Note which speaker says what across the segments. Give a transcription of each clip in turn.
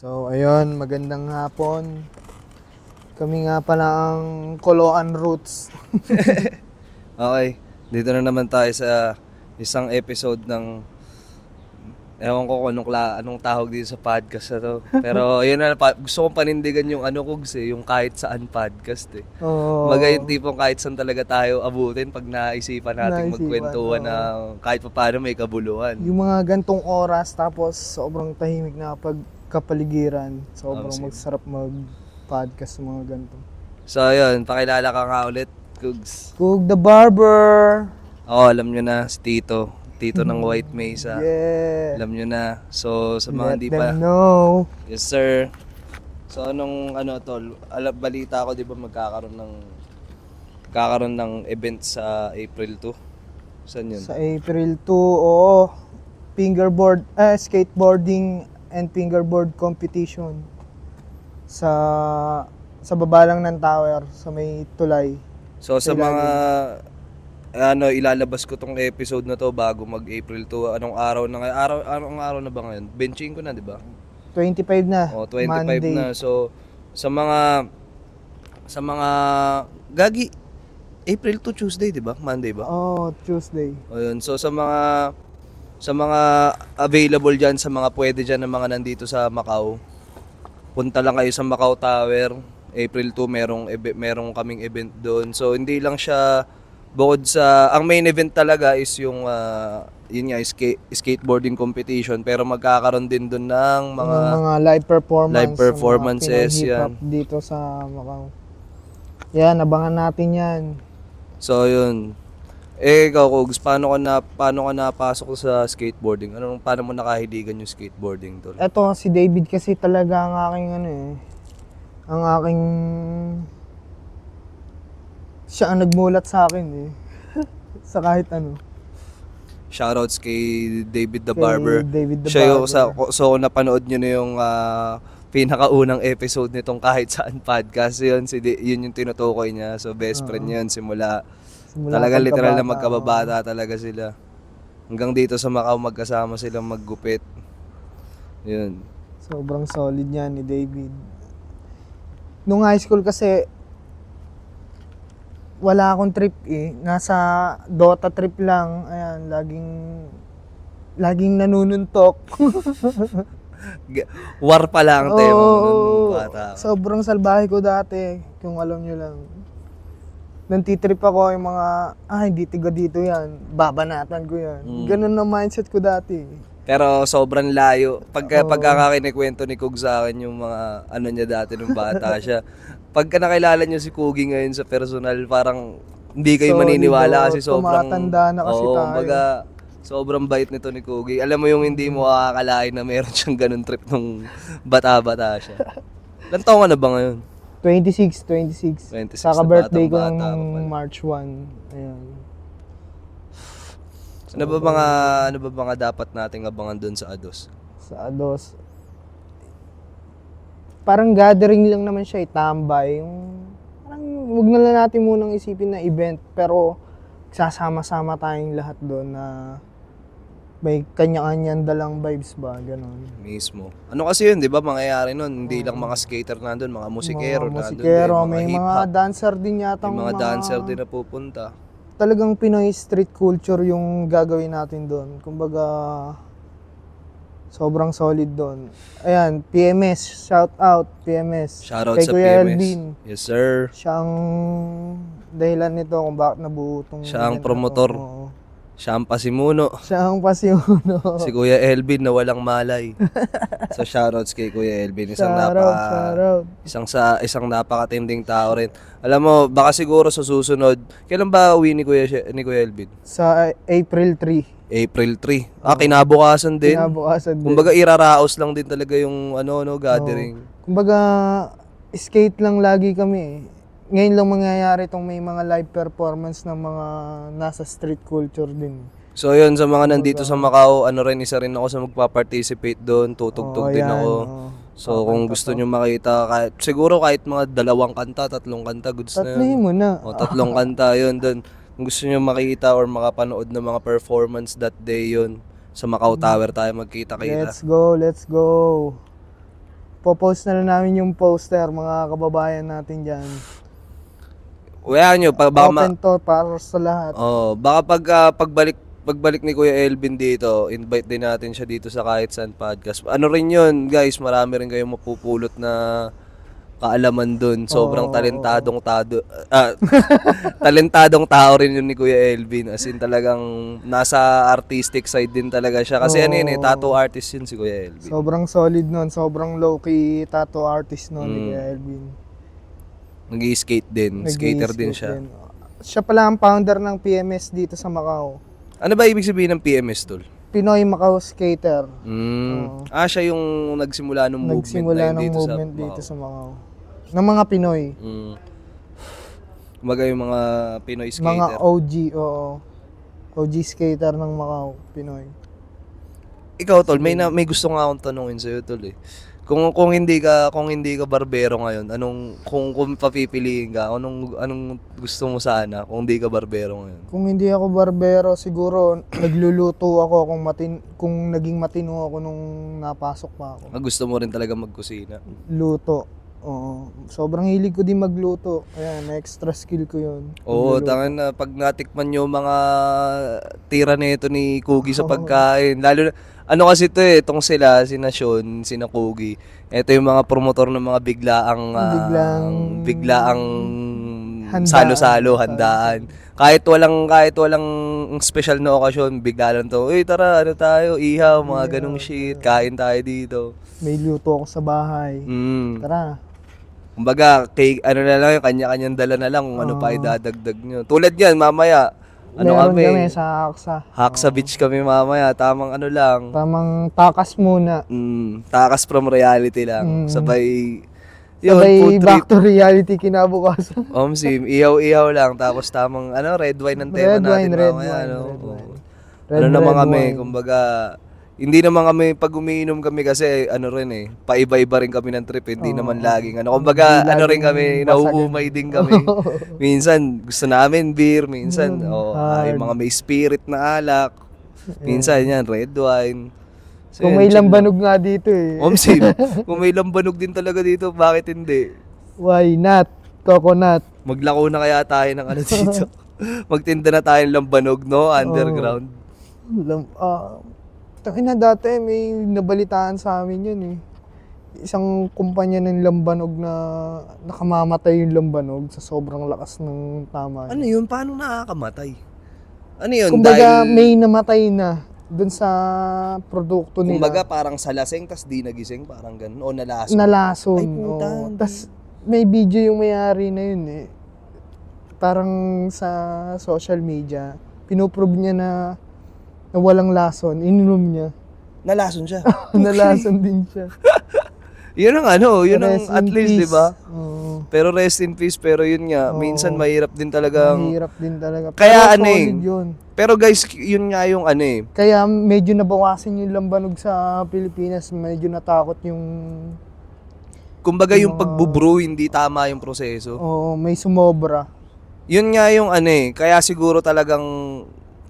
Speaker 1: So, ayun, magandang hapon. Kami nga pala ang Koloan Roots.
Speaker 2: Okay, dito na naman tayo sa isang episode ng ewan ko kung anong tawag dito sa podcast na to. Pero ayun na, gusto kong panindigan yung Kugs yung kahit saan podcast eh. Kumbaga yung tipong kahit saan talaga tayo abutin pag naisipan natin magkwentuhan na kahit pa paano may kabuluhan.
Speaker 1: Yung mga gantong oras tapos sobrang tahimik na pagkapaligiran. Sobrang magsarap mag-podcast sa mga ganito.
Speaker 2: So ayun, pakilala ka nga ulit, Kugs.
Speaker 1: Kug the Barber!
Speaker 2: Alam nyo na, si Tito. Tito ng White Mesa.
Speaker 1: Yeah!
Speaker 2: Alam nyo na. So, sa mga hindi pa...
Speaker 1: Let them know!
Speaker 2: Yes, sir. So, tol? Balita ko, di ba, magkakaroon ng event sa April 2? Saan yun?
Speaker 1: Sa April 2, oo. Skateboarding and fingerboard competition. Sa baba lang ng tower, sa may tulay.
Speaker 2: So, sa mga... ilalabas ko tong episode na to bago mag-April 2. Anong araw na ba ngayon? Benching ko na, di ba?
Speaker 1: 25 na.
Speaker 2: 25
Speaker 1: Monday.
Speaker 2: na. So, sa mga gagi, April 2 Tuesday, di ba? Monday ba?
Speaker 1: Tuesday.
Speaker 2: Ayun. So, sa mga available dyan, sa mga pwede dyan na mga nandito sa Macau, punta lang kayo sa Macau Tower. April 2, merong kaming event doon. So, hindi lang siya bukod sa, ang main event talaga is yung, skateboarding competition. Pero magkakaroon din doon ng mga
Speaker 1: live
Speaker 2: performances yan.
Speaker 1: Dito sa Macau. Yan, abangan natin yan.
Speaker 2: So, yun. Ikaw, Kugs, paano ka napasok sa skateboarding? Paano mo nakahiligan yung skateboarding, tol?
Speaker 1: Eto, si David kasi talaga ang aking siya ang nagmulat sa akin sa kahit ano.
Speaker 2: Shoutouts kay David the Barber.
Speaker 1: Siya
Speaker 2: yung so napanood nyo na yung pinakaunang episode nitong kahit saan podcast. Yun yung tinutukoy niya. So best friend yun simula talaga literal na magkababata talaga sila. Hanggang dito sa Macau magkasama silang maggupit. Yun.
Speaker 1: Sobrang solid niya ni David. Nung high school kasi wala akong trip nasa Dota trip lang. Ayan, laging nanununtok.
Speaker 2: War pa lang tema nung bata.
Speaker 1: Sobrang salbahe ko dati, kung alam nyo lang. Nantitrip ako yung mga, hindi tiga dito yan, babanatan ko yan. Ganun na mindset ko dati.
Speaker 2: Pero sobrang layo. Pagkakakinikwento ni Kug sa akin yung mga niya dati nung bata siya. Pagka nakilala niyo si Kugi ngayon sa personal, parang hindi kayo maniniwala kasi sobrang
Speaker 1: tumatanda na kasi tayo.
Speaker 2: Kumbaga, sobrang bait nito ni Kugi. Alam mo yung hindi mo akakalain na meron siyang ganun trip nung bata-bata siya. Ilan taon ka na ba ngayon?
Speaker 1: 26. Kaka-birthday ko ng March 1. Ayan.
Speaker 2: Ano ba mga dapat nating abangan doon sa ADOS?
Speaker 1: Sa ADOS, parang gathering lang naman siya, tambay. Parang wag na lang natin munang isipin na event, pero sasama-sama tayong lahat doon na may kanya-kanyang dalang vibes ba, gano'n.
Speaker 2: Mismo. Ano kasi yun, di ba, mangyayari nun, hindi lang mga skater nandun, mga musikero nandun din,
Speaker 1: may mga dancer din yata.
Speaker 2: May mga dancer din na pupunta.
Speaker 1: Talagang Pinoy street culture yung gagawin natin doon. Kumbaga, sobrang solid doon. Ayan, PMS, shout out PMS.
Speaker 2: Shout out
Speaker 1: kay
Speaker 2: sa
Speaker 1: Kuya
Speaker 2: PMS.
Speaker 1: Elvin.
Speaker 2: Yes, sir.
Speaker 1: Siya ang dahilan nito kung bakit nabuo itong
Speaker 2: siya ang promotor. Siya ang pasimuno. Si Kuya Elvin na walang malay. So shoutouts kay Kuya Elvin. Isang napakatinding tao rin. Alam mo, baka siguro sa susunod, kailan ba uwi ni Kuya Elvin?
Speaker 1: Sa April 3.
Speaker 2: April 3. Kinabukasan din. Kumbaga iraraos lang din talaga yung gathering.
Speaker 1: Kumbaga skate lang lagi kami. Ngayon lang mangyayari itong may mga live performance ng mga nasa street culture din.
Speaker 2: So yun, sa mga nandito sa Macau, isa rin ako sa magpa-participate doon, tutugtog din ako. So kung gusto nyo makita, kahit mga 2 kanta, 3 kanta, goods na yun.
Speaker 1: Tatlihin mo na.
Speaker 2: 3 kanta yun doon. Kung gusto nyo makita or makapanood ng mga performance that day yun, sa Macau Tower tayo magkita-kita.
Speaker 1: Let's go. popost na lang namin yung poster, mga kababayan natin dyan.
Speaker 2: Wala nyo,
Speaker 1: Open to para sa lahat.
Speaker 2: baka pagbalik ni Kuya Elvin dito, invite din natin siya dito sa Kahit Saan Podcast. Ano rin yun, guys, marami rin kayong mapupulot na kaalaman dun. Sobrang talentadong tao rin yun ni Kuya Elvin. As in talagang nasa artistic side din talaga siya. Kasi ano yun tattoo artist yun si Kuya Elvin.
Speaker 1: Sobrang solid nun, sobrang low-key tattoo artist nun ni Kuya Elvin.
Speaker 2: Nag-i-skate din, skater din siya.
Speaker 1: Siya pala ang founder ng PMS dito sa Macau.
Speaker 2: Ano ba ibig sabihin ng PMS, tol?
Speaker 1: Pinoy Macau Skater.
Speaker 2: Siya yung nagsimula ng movement
Speaker 1: dito sa Macau. Ng mga Pinoy.
Speaker 2: Kumbaga yung mga Pinoy skater.
Speaker 1: Mga OG, oo. OG skater ng Macau, Pinoy.
Speaker 2: Ikaw, tol, may gusto nga akong tanungin sa'yo, tol eh. Kung hindi ka barbero ngayon, kung papipiliin ka, anong gusto mo sana kung hindi ka barbero ngayon?
Speaker 1: Kung hindi ako barbero, siguro nagluluto ako kung naging matino ako nung napasok pa ako.
Speaker 2: Gusto mo rin talaga magkusina?
Speaker 1: Luto. Oo. Sobrang hilig ko din magluto. Ayan, extra skill ko yun.
Speaker 2: Oo, tangan na pag natikman nyo mga tira nito ni Kugi sa pagkain. Lalo na, ano kasi ito itong sina Sean, sina Kugi. Ito yung mga promotor ng mga biglaang salo-salo, handaan. Kahit walang special na okasyon, bigla lang to, tara, ano tayo, ihaw, mga ganong shit, kain tayo dito.
Speaker 1: May luto ako sa bahay. Tara.
Speaker 2: Kumbaga, ano na lang, kanya-kanyang dala na lang kung ano pa idadagdag nyo. Tulad yan, mamaya,
Speaker 1: meron kami sa Haksa.
Speaker 2: Haksa Beach kami mamaya, tamang ano lang.
Speaker 1: Tamang takas muna.
Speaker 2: Takas from reality lang. Sabay
Speaker 1: food trip. Back to reality kinabukasan.
Speaker 2: Sim, ihaw-ihaw lang. Tapos tamang red wine ang tema natin mamaya. Ano naman kami, kumbaga, hindi naman kami, pag umiinom kami kasi, paiba-iba rin kami ng trip, hindi naman laging, kumbaga, rin kami, nauumay din kami. Minsan, gusto namin beer, minsan, yung mga may spirit na alak, minsan yan, red wine. So,
Speaker 1: kung may lambanog nga dito eh.
Speaker 2: Sim, kung may lambanog din talaga dito, bakit hindi?
Speaker 1: Why not? Coconut.
Speaker 2: Maglako na kaya tayo ng dito. Magtinda na tayo ng lambanog, no? Underground.
Speaker 1: Tangina dati may nabalitaan sa amin yun eh. Isang kumpanya ng lambanog na nakamamatay yung lambanog sa sobrang lakas ng tama.
Speaker 2: Ano yun? Paano nakakamatay? Ano yun?
Speaker 1: Kumbaga may namatay na dun sa produkto nila.
Speaker 2: Kumbaga parang sa laseng tas di nagising, parang ganun. O nalason.
Speaker 1: Nalason.
Speaker 2: Ay puta.
Speaker 1: Tas may video yung may-ari na yun eh. Parang sa social media, pinuprove niya na walang lason, ininom niya.
Speaker 2: Nalason siya?
Speaker 1: Nalason din siya.
Speaker 2: Yun ang at least, di ba? Pero rest in peace, pero yun nga, minsan mahirap din talaga. Kaya yun. Pero guys, yun nga yung
Speaker 1: Kaya medyo nabawasan yung lambanog sa Pilipinas, medyo natakot yung...
Speaker 2: Kumbaga yung pagbubrew, hindi tama yung proseso.
Speaker 1: Oo, may sumobra.
Speaker 2: Yun nga yung kaya siguro talagang...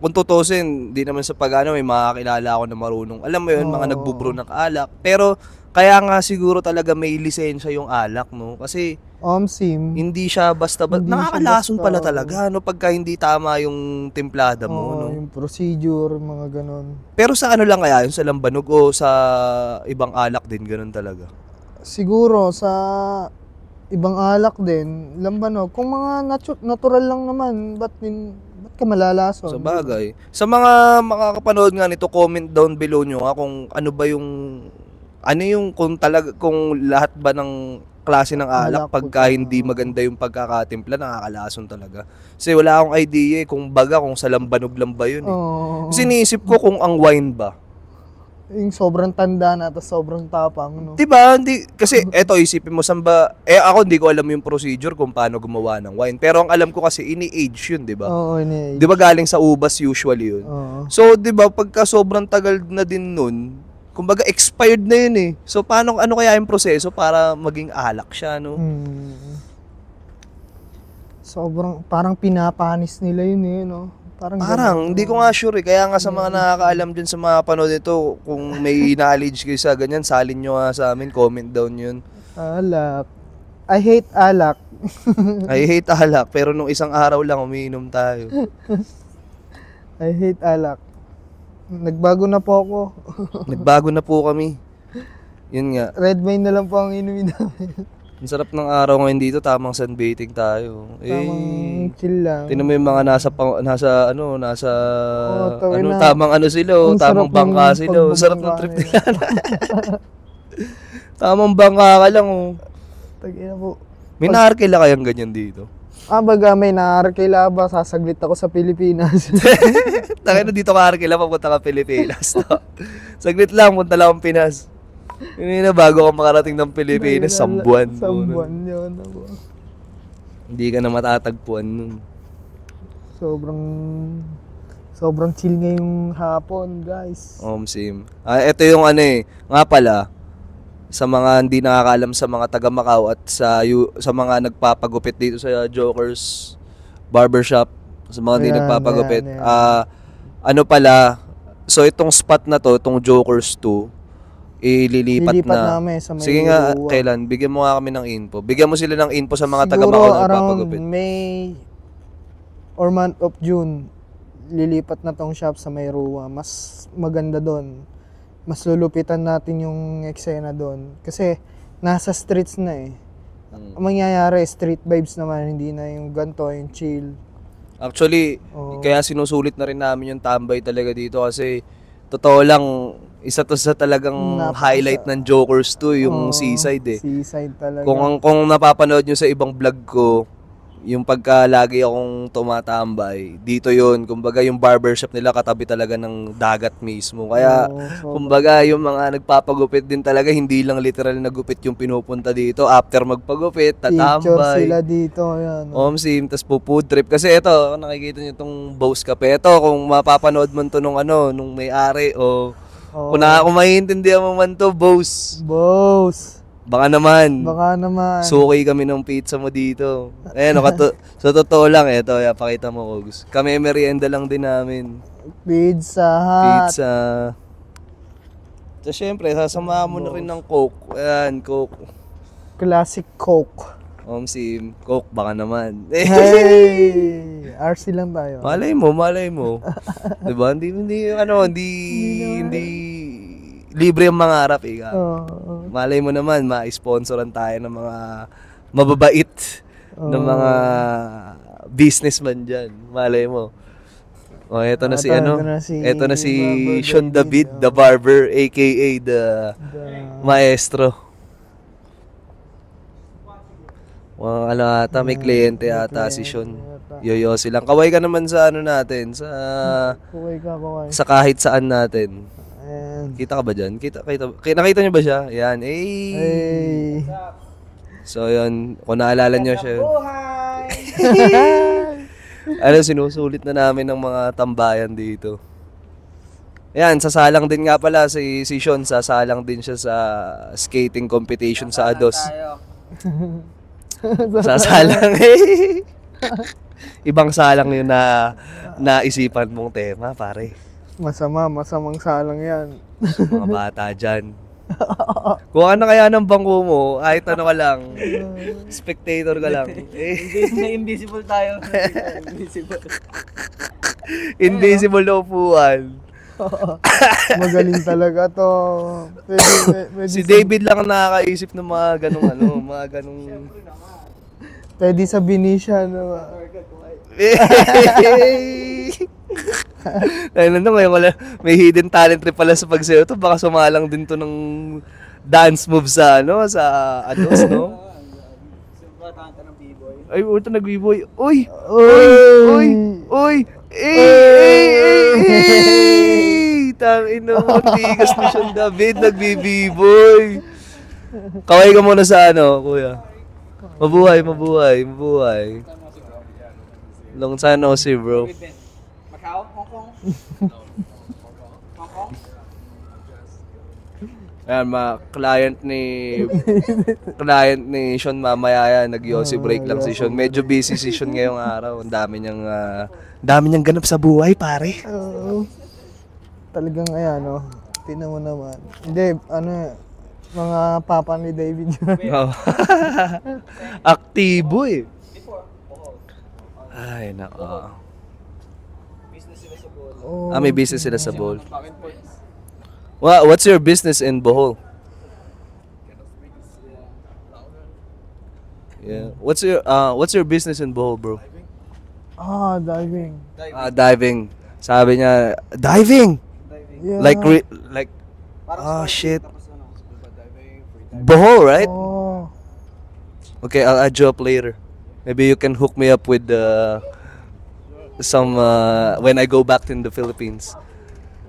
Speaker 2: Kung tutusin, di naman sa may makakilala ako na marunong. Alam mo yun, mga nagbubrew ng alak. Pero, kaya nga siguro talaga may lisensya yung alak, no? Kasi,
Speaker 1: Sim,
Speaker 2: hindi siya basta-basta. Nakakalason pala talaga, no? Pagka hindi tama yung timplada mo, no?
Speaker 1: Yung procedure, mga ganon.
Speaker 2: Pero sa lang kaya, yung sa lambanog o sa ibang alak din, ganon talaga?
Speaker 1: Siguro, sa ibang alak din, lambanog. Kung mga natural lang naman, ba't ka malalason?
Speaker 2: Sa bagay. Sa mga makakapanood nga nito, comment down below nyo kung ano ba yung kung lahat ba ng klase ng alak pagka hindi maganda yung pagkakatimpla, nakakalason talaga. Kasi wala akong idea kung sa lambanog lang ba yun eh. Kasi iniisip ko kung ang wine ba.
Speaker 1: Yung sobrang tanda na at sobrang tapang, no?
Speaker 2: Diba? Kasi eto, isipin mo, ako hindi ko alam yung procedure kung paano gumawa ng wine. Pero ang alam ko kasi, ini-age yun, diba?
Speaker 1: Oo, ini-age.
Speaker 2: Diba galing sa ubas usually yun? So, diba, pagka sobrang tagal na din nun, kumbaga expired na yun eh. So, ano kaya yung proseso para maging alak siya, no?
Speaker 1: Sobrang, parang pinapanis nila yun eh, no? Parang
Speaker 2: hindi ko nga sure eh. Kaya nga sa mga nakakaalam dyan sa mga panood nito, kung may knowledge kayo sa ganyan, salin nyo nga sa amin, comment down yun.
Speaker 1: alak. I hate alak.
Speaker 2: I hate alak, pero nung isang araw lang umiinom tayo.
Speaker 1: I hate alak. Nagbago na po ako.
Speaker 2: Nagbago na po kami. Yun nga.
Speaker 1: Red wine na lang po ang inumin namin.
Speaker 2: Ang sarap ng araw ngayon dito, tamang sunbathing tayo.
Speaker 1: Tamang chill lang.
Speaker 2: Tinan mo yung mga nasa
Speaker 1: tawin na.
Speaker 2: tamang ano sila,
Speaker 1: Ang
Speaker 2: tamang
Speaker 1: sarap
Speaker 2: bangka
Speaker 1: ng
Speaker 2: sila. Ang sarap ng
Speaker 1: pagbabangka
Speaker 2: trip
Speaker 1: nila.
Speaker 2: nila. Tamang bangka ka lang, oh.
Speaker 1: Tagina po.
Speaker 2: May naarkila kayang ganyan dito.
Speaker 1: Baga may naarkila ba, sasaglit ako sa Pilipinas.
Speaker 2: Tangina dito ka arkila, papunta ka Pilipinas. No? Saglit lang, punta lang ang Pinas. Yun na, bago ka makarating ng Pilipinas, sambuan.
Speaker 1: Sambuan yun.
Speaker 2: Hindi ka na matatagpuan nun.
Speaker 1: Sobrang chill ngayong hapon, guys.
Speaker 2: Sim. Ito yung ano eh. Nga pala, sa mga hindi nakakaalam sa mga taga Macau at sa mga nagpapagupit dito sa Jokers Barbershop, sa mga hindi
Speaker 1: Ayan,
Speaker 2: nagpapagupit.
Speaker 1: ayan.
Speaker 2: Ano pala, so itong spot na to, itong Jokers 2, ililipat na.
Speaker 1: namin sa may
Speaker 2: Sige nga,
Speaker 1: Ruwa.
Speaker 2: kailan? Bigyan mo nga kami ng info. Bigyan mo sila ng info sa mga taga
Speaker 1: Siguro
Speaker 2: Macau na
Speaker 1: around
Speaker 2: nagpapagupit.
Speaker 1: May or month of June, lilipat na tong shop sa may Ruwa. Mas maganda doon. Mas lulupitan natin yung eksena doon. Kasi nasa streets na eh. Ang mangyayari, street vibes naman, hindi na yung ganito, yung chill.
Speaker 2: Actually,
Speaker 1: Oo.
Speaker 2: kaya sinusulit na rin namin yung tambay talaga dito kasi totoo lang, isa to sa talagang highlight ng Jokers 2, yung
Speaker 1: Oo,
Speaker 2: seaside eh.
Speaker 1: Seaside talaga.
Speaker 2: Kung napapanood nyo sa ibang vlog ko, yung pagka lagi akong tumatambay, dito yun. Kumbaga yung barbershop nila katabi talaga ng dagat mismo. Kaya kumbaga yung mga nagpapagupit din talaga, hindi lang literal na gupit yung pinupunta dito. After magpagupit,
Speaker 1: Picture
Speaker 2: tatambay.
Speaker 1: sila dito. Yan.
Speaker 2: Sim, tas food trip. Kasi ito, nakikita nyo itong Bows Cafe. Ito, kung mapapanood mo to nung may-ari o kung maiintindihan mo man to, Bows.
Speaker 1: Boss.
Speaker 2: Baka naman. Suki kami ng pizza mo dito. Ayan, sa totoo lang, eto, pakita mo, Kogs. Kami merienda lang din namin.
Speaker 1: Pizza Hut.
Speaker 2: Pizza. So, syempre, sasamahan mo na rin ng Coke. Ayan, Coke.
Speaker 1: Classic Coke.
Speaker 2: Sim, Coke, baka naman.
Speaker 1: Hey! RC lang tayo.
Speaker 2: Malay mo. Diba? Hindi libre ang mangarap eh. Malay mo naman, ma-sponsoran tayo ng mga mababait ng mga businessman dyan. Malay mo. Ito na si Ito na si Sean David, the barber, aka the maestro. May kliyente ata si Sean. Yoyo silang. Kaway ka naman sa natin, sa kahit saan natin. Kita ka ba dyan? Nakita niyo ba siya? Yan.
Speaker 1: Hey!
Speaker 2: So, yun. Kung naalala niyo siya. Sinusulit na namin ng mga tambayan dito. Yan, sasalang din nga pala si Sean. Sasalang din siya sa skating competition sa Ados. Sasalang eh. Ibang salang yun na naisipan mong tema, pare.
Speaker 1: Masamang salang yan.
Speaker 2: Mga bata dyan. Kung ano kaya ng bangko mo, kahit ano ka lang, spectator ka lang.
Speaker 3: Invisible tayo. Invisible.
Speaker 2: Invisible na upuan.
Speaker 1: Magaling talaga to.
Speaker 2: Si David lang ang nakakaisip ng mga ganung
Speaker 1: Pwede sa Benicia no.
Speaker 2: Ngayon may hidden talent rin pala sa pagsayaw to. Baka sumalang din to ng dance move sa Ados, no? Ay, ito nag-b-boy. Uy! Tangin na mo, tigas na siyang David, nag-b-boy. Kaway ka muna sa kuya. Mabuhay. Long time no see, bro.
Speaker 3: Macau, Hong Kong.
Speaker 2: Ayan, client ni Sean mamaya yan, nag-yossi break lang si Sean. Medyo busy si Sean ngayong araw. Ang dami niyang ganap sa buhay, pare.
Speaker 1: Talagang ayan, no? Tingnan mo naman. Hindi, mga papa ni David yun.
Speaker 2: Oh. Aktibo eh. Ay, nako.
Speaker 1: Oh,
Speaker 2: May business sila sa Bohol. What's your business in Bohol? Yeah. What's your business in Bohol, bro?
Speaker 1: diving.
Speaker 2: Diving. Sabi niya, diving.
Speaker 1: Yeah.
Speaker 2: Like shit. Bohol, right?
Speaker 1: Oh.
Speaker 2: Okay, I'll add you up later. Maybe you can hook me up with some when I go back in the Philippines.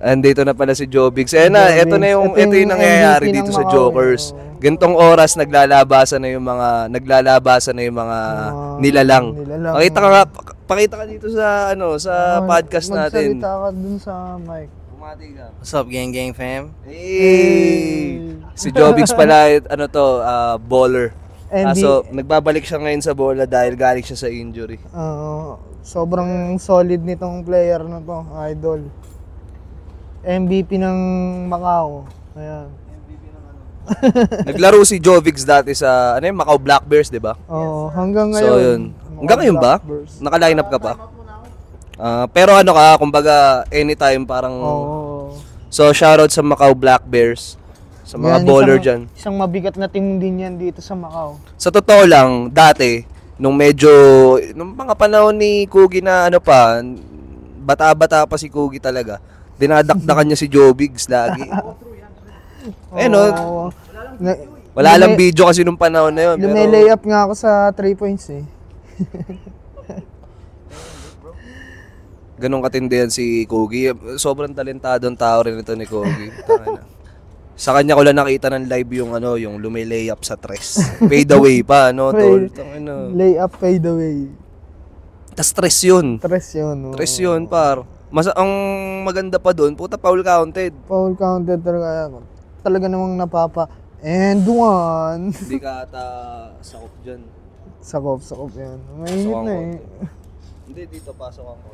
Speaker 2: Andito na pala si Jobix. Ito na yung nangyayari
Speaker 1: MVP
Speaker 2: dito
Speaker 1: ng
Speaker 2: sa
Speaker 1: Macau,
Speaker 2: Jokers. Gantong oras naglalabasan na yung mga nilalang. Pakita ka dito sa podcast natin.
Speaker 1: Magsalita ka dun sa mic.
Speaker 3: What's up, gang fam?
Speaker 2: Hey! Si Jobix pala, baller. So, nagbabalik siya ngayon sa bola dahil galing siya sa injury.
Speaker 1: Sobrang solid nitong player na to, idol. MVP ng Macau. Ayan.
Speaker 2: Naglaro si Jovix dati sa Macau Black Bears, 'di ba?
Speaker 1: Oo, hanggang ngayon.
Speaker 2: So, yun. Hanggang ngayon ba? Naka-line up ka pa? Pero kumbaga anytime parang So, shoutout sa Macau Black Bears. Sa mga baller dyan.
Speaker 1: Isang mabigat na team din yan dito sa Macau.
Speaker 2: Sa totoo lang, dati, nung mga panahon ni Kugi na bata-bata pa si Kugi talaga, dinadakdakan niya si Jobigs lagi. Wala lang video kasi nung panahon na yun.
Speaker 1: Lume-lay up nga ako sa 3 points eh.
Speaker 2: Ganong katindihan si Kugi. Sobrang talentadong tao rin ito ni Kugi. Sa kanya ko lang nakita ng live yung lume-lay up sa tres. Fade away pa, tol.
Speaker 1: Lay up, fade away.
Speaker 2: Tas tres yun.
Speaker 1: Tres
Speaker 2: yun, par. Ang maganda pa doon, puta, foul counted.
Speaker 1: Foul counted talaga. Talaga namang napapa. And one.
Speaker 2: Hindi ka ata sakop dyan.
Speaker 1: Sakop yan. Mainit na eh.
Speaker 2: Hindi, dito pasok ako.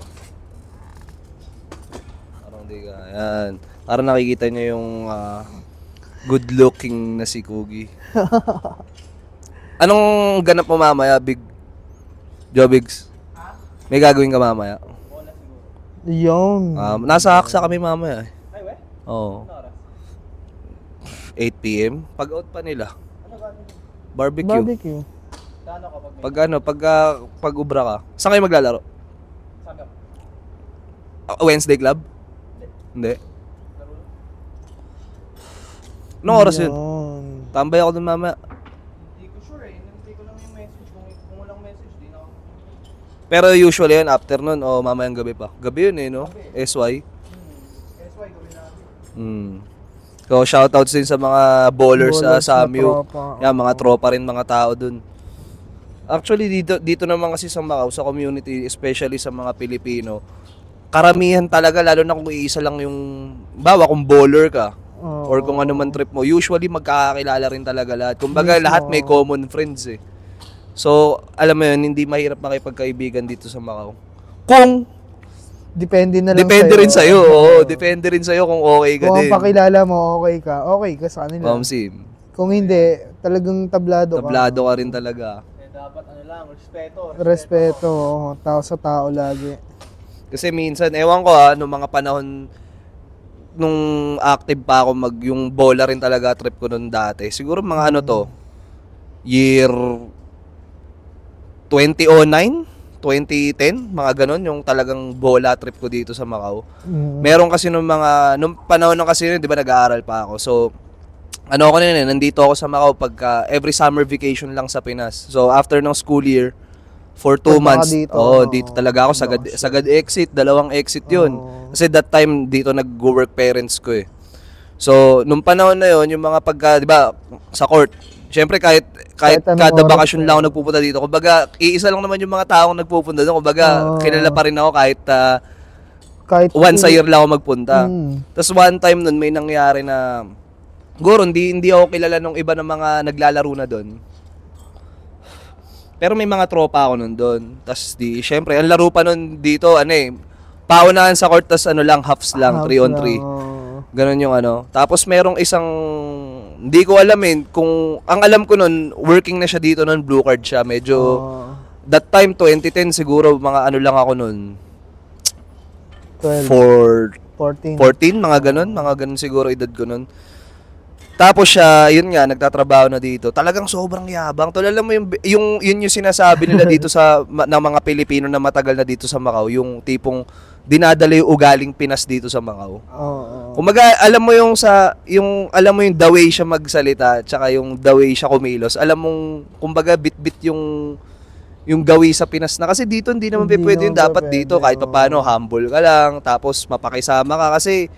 Speaker 2: Parang di ka. Yan. Parang nakikita niyo yung good looking na si Kugi. Anong ganap mo mamaya, Big Jobigs? May gagawin ka mamaya?
Speaker 1: Yung.
Speaker 2: Nasa Haksa kami mamaya eh. Ay, we? Oo. 8 p.m. Pag-out pa nila. Barbecue. Pag ubra ka. Saan kayo maglalaro? Wednesday Club? Hindi. Anong oras yun? Tambay ako dun mamaya.
Speaker 3: Hindi ko sure eh. Hindi ko lang yung message. Kung walang message, di na ako.
Speaker 2: Pero usually yun, afternoon o mamayang gabi pa. Gabi yun no? SY.
Speaker 3: SY gawin natin.
Speaker 2: So, shoutouts din sa mga ballers sa Amu. Yan, mga tropa rin mga tao dun. Actually, dito naman kasi sa Macau, sa community, especially sa mga Pilipino, karamihan talaga, lalo na kung iisa lang yung, kung baller ka, or kung ano man trip mo, usually magkakakilala rin talaga lahat. Kumbaga, lahat may common friends eh. So, alam mo yun, hindi mahirap makipagkaibigan dito sa Macau.
Speaker 1: Depende na lang
Speaker 2: Depende rin sa'yo. Oo, depende rin sa'yo kung okay ka din.
Speaker 1: Kung pakilala mo, okay ka sa kanila.
Speaker 2: Sim.
Speaker 1: Kung hindi, talagang tablado ka.
Speaker 2: Tablado ka rin talaga.
Speaker 3: Dapat
Speaker 1: Respeto. Tao sa tao lagi.
Speaker 2: Kasi minsan, ewan ko nung mga panahon, nung active pa ako, yung bola rin talaga trip ko nun dati. Siguro mga year 2009, 2010, mga ganon, yung talagang bola trip ko dito sa Macau. Meron kasi nung panahon na kasi di ba nag-aaral pa ako. So, nandito ako sa Macau pagka every summer vacation lang sa Pinas. So, after ng school year, for 2 months, dito talaga ako, sagad exit, 2 exit yun. Kasi that time, dito nag-work parents ko eh. So, nung panahon na yun, yung mga di ba, sa court, syempre kahit kada bakasyon lang ako nagpupunta dito. Kumbaga, iisa lang naman yung mga taong nagpupunta doon. Kumbaga, kilala pa rin ako kahit once a year lang ako magpunta. Tapos one time nun, may nangyari na Siguro, hindi ako kilala nung iba ng mga naglalaro na doon. Pero may mga tropa ako nun doon. Tapos syempre, ang laro pa nun dito, paunahan sa court, tas lang, halves lang, 3-on-3. Ganon yung Tapos merong isang, hindi ko alam kung, ang alam ko nun, working na siya dito nun, blue card siya. Medyo, that time, 2010, siguro, mga lang ako nun.
Speaker 1: 12, 14.
Speaker 2: 14, mga ganon siguro edad ko nun. Tapos siya, yun nga, nagtatrabaho na dito. Talagang sobrang yabang. Tol, alam mo yung sinasabi nila dito ng mga Pilipino na matagal na dito sa Macau, yung tipong dinadala yung ugaling Pinas dito sa Macau. Kumaga, alam mo yung the way siya magsalita, tsaka yung the way siya kumilos. Alam mong, kumbaga, bit-bit yung gawi sa Pinas na. Kasi dito, hindi naman pwede yung dapat dito. Kahit paano, humble ka lang, tapos mapakisama ka. Kasi,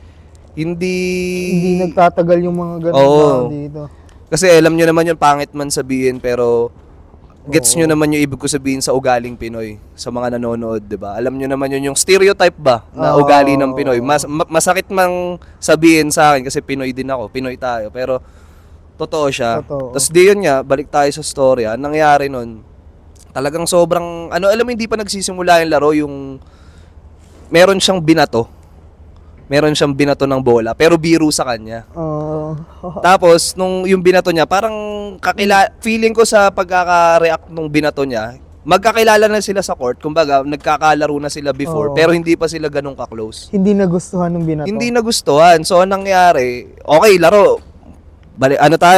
Speaker 2: hindi
Speaker 1: nagtatagal yung mga ganun dito.
Speaker 2: Kasi alam nyo naman yun, pangit man sabihin, pero gets nyo naman yung ibig ko sabihin sa ugaling Pinoy, sa mga nanonood, di ba? Alam nyo naman yun, yung stereotype ba na ugali ng Pinoy. Masakit mang sabihin sa akin kasi Pinoy din ako, Pinoy tayo, pero totoo siya. Tapos di yun nga, balik tayo sa storya. Ang nangyari nun, talagang sobrang, alam mo, hindi pa nagsisimula yung laro, yung meron siyang binato ng bola, pero biro sa kanya. Tapos, nung yung binato niya, parang feeling ko sa pagkaka-react nung binato niya, magkakilala na sila sa court, kumbaga, nagkakalaro na sila before, pero hindi pa sila ganun ka-close.
Speaker 1: Hindi nagustuhan ng binato.
Speaker 2: Hindi nagustuhan. So, anong nangyari, okay, laro.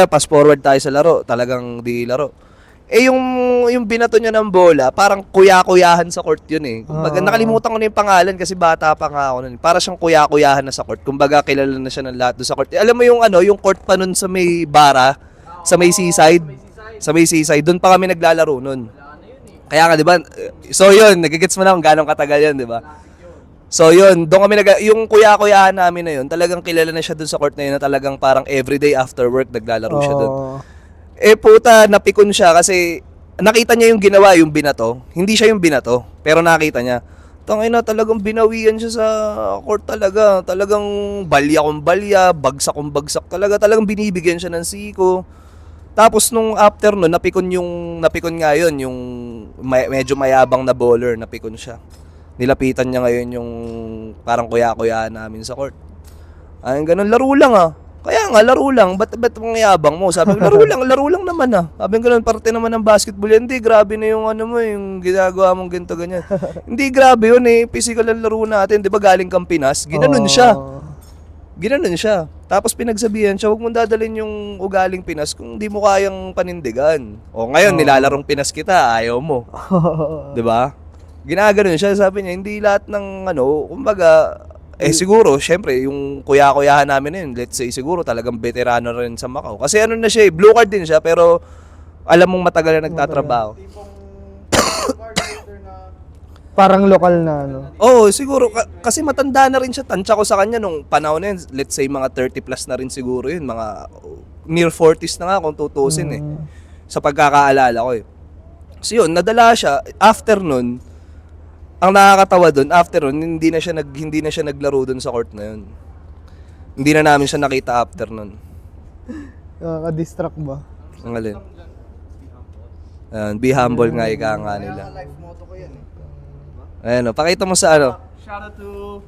Speaker 2: Fast forward tayo sa laro, talagang di laro. Yung binato niya ng bola, parang kuya-kuyahan sa court yun Kumbaga, nakalimutan ko na yung pangalan kasi bata pa nga ako nun. Para siyang kuya-kuyahan na sa court. Kumbaga, kilala na siya ng lahat doon sa court. Alam mo yung court pa nun sa may bara, sa may seaside. Sa may seaside, doon pa kami naglalaro nun. Kaya nga, di ba? So yun, nagigets mo na kung gano'ng katagal yun, di ba? So yun, doon kami yung kuya-kuyahan namin na yun, talagang kilala na siya doon sa court na yun na talagang parang everyday after work naglalaro siya doon. Puta, napikon siya kasi nakita niya yung ginawa, yung binato. Hindi siya yung binato, pero nakita niya. Tangina, talagang binawian siya sa court talaga. Talagang balya kong balya, bagsak kong bagsak talaga. Talagang binibigyan siya ng siko. Tapos nung after nun, napikon nga yun, yung medyo mayabang na bowler, napikon siya. Nilapitan niya ngayon yung parang kuya-kuya namin sa court. Ayun, ganun, laro lang Kaya nga, laro lang. Ba't mong yabang mo? Sabi ko, laro lang naman Sabi ko, parte naman ng basketball yan. Hindi, grabe na yung yung ginagawa mong ganito, ganyan. Hindi, grabe yun physical ang laro natin. Di ba galing kang Pinas? Ginanon siya. Tapos pinagsabihan siya, huwag mong dadalhin yung ugaling Pinas kung di mo kayang panindigan. O ngayon, nilalarong Pinas kita, ayaw mo. Di ba? Ginaganon siya. Sabi niya, hindi lahat ng kumbaga, siguro, syempre, yung kuya-kuyahan namin na yun, let's say, siguro talagang veterano rin sa Macau. Kasi na siya blue card din siya, pero alam mong matagal na nagtatrabaho.
Speaker 1: Parang lokal na,
Speaker 2: Oo, siguro, kasi matanda na rin siya. Tansya ko sa kanya nung panahon na yun, let's say, mga 30 plus na rin siguro yun. Mga near 40s na nga kung tutusin sa pagkakaalala ko So yun, nadala siya. After nun, ang nakakatawa doon, after nun, hindi na siya naglaro doon sa court na yun. Hindi na namin siya nakita after nun.
Speaker 1: Nakaka-distract ba?
Speaker 2: Ang alin? Be humble nga, ika nga nila.
Speaker 3: Life motto ko yan
Speaker 2: Ayan, pakita mo sa
Speaker 3: Shout out to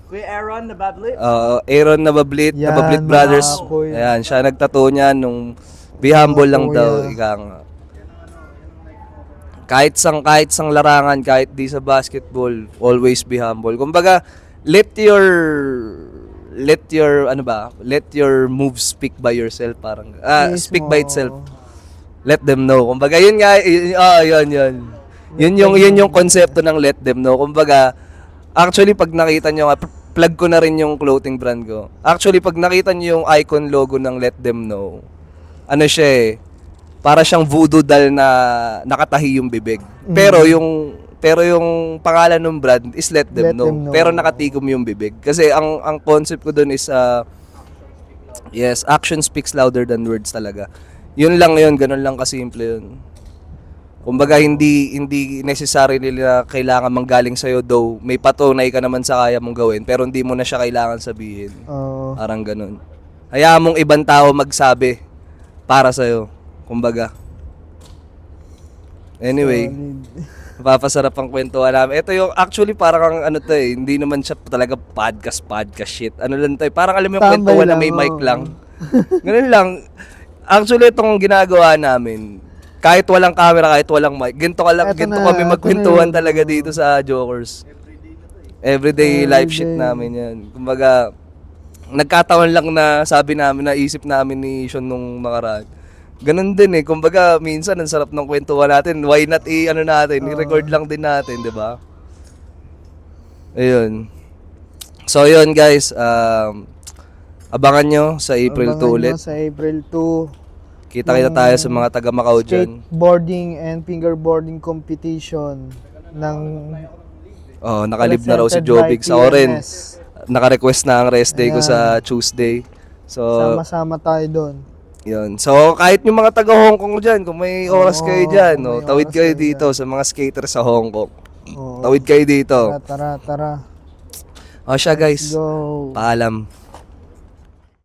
Speaker 3: Kuya Aaron na Bablit.
Speaker 2: Aaron na Bablit Brothers. Ayan, siya nagtattoo niya nung be humble lang daw, ika nga. Kahit sang larangan, kahit di sa basketball, always be humble. Kumbaga, let your moves speak by yourself, parang speak by itself. Let them know. Kumbaga, yun nga, yun. Yun yung konsepto ng let them know. Kumbaga, actually pag nakita nyo, plug ko na rin yung clothing brand ko. Actually, pag nakita nyo yung icon logo ng let them know, siya para siyang voodoo doll na nakatahi yung bibig. Pero yung pangalan ng brand is let them know. Pero nakatikom yung bibig. Kasi ang concept ko doon is action speaks louder than words talaga. Yun lang yun, ganun lang kasimple yun. Kumbaga hindi necessary nila kailangan manggaling sa'yo, though may patunay ka naman sa kaya mong gawin, pero hindi mo na siya kailangan sabihin. Parang ganun. hayaan mong ibang tao magsabi para sa'yo. Kumbaga. Anyway, napapasarap ang kwentuhan namin. Ito yung actually parang ano to eh, hindi naman siya talaga podcast shit. Ano lang to eh, parang alam mo yung
Speaker 1: Tambay
Speaker 2: kwentuhan na
Speaker 1: lang,
Speaker 2: may mic
Speaker 1: oo.
Speaker 2: lang. Ganun lang. Actually itong ginagawa namin, kahit walang camera, kahit walang mic, ginto kami magkwentuhan talaga dito sa Jokers. Everyday life shit namin yan. Kumbaga, nagkataon lang na sabi namin, naisip namin ni Sean nung nakaraan. Ganun din eh. Kumbaga, minsan ang sarap ng kwentuhan natin. Why not i-record lang din natin, 'di ba? Ayun. So, yun guys, abangan nyo sa April 2 ulit.
Speaker 1: Sa April 2.
Speaker 2: Kita tayo sa mga taga Macau dyan.
Speaker 1: Skateboarding and fingerboarding competition ng
Speaker 2: Oh, nakalib na raw si
Speaker 1: presented
Speaker 2: Jobix.
Speaker 1: by
Speaker 2: Ako rin.
Speaker 1: PMS.
Speaker 2: Naka-request na ang rest day ko sa Tuesday. So,
Speaker 1: Sama-sama tayo doon.
Speaker 2: yun. So, kahit yung mga taga Hong Kong dyan, kung may oras kayo dyan,
Speaker 1: kung may
Speaker 2: tawid
Speaker 1: oras
Speaker 2: kayo
Speaker 1: kayo
Speaker 2: dito sa mga skater sa Hong Kong.
Speaker 1: Oo.
Speaker 2: Tawid kayo dito.
Speaker 1: Tara.
Speaker 2: O siya guys,
Speaker 1: Go.
Speaker 2: paalam.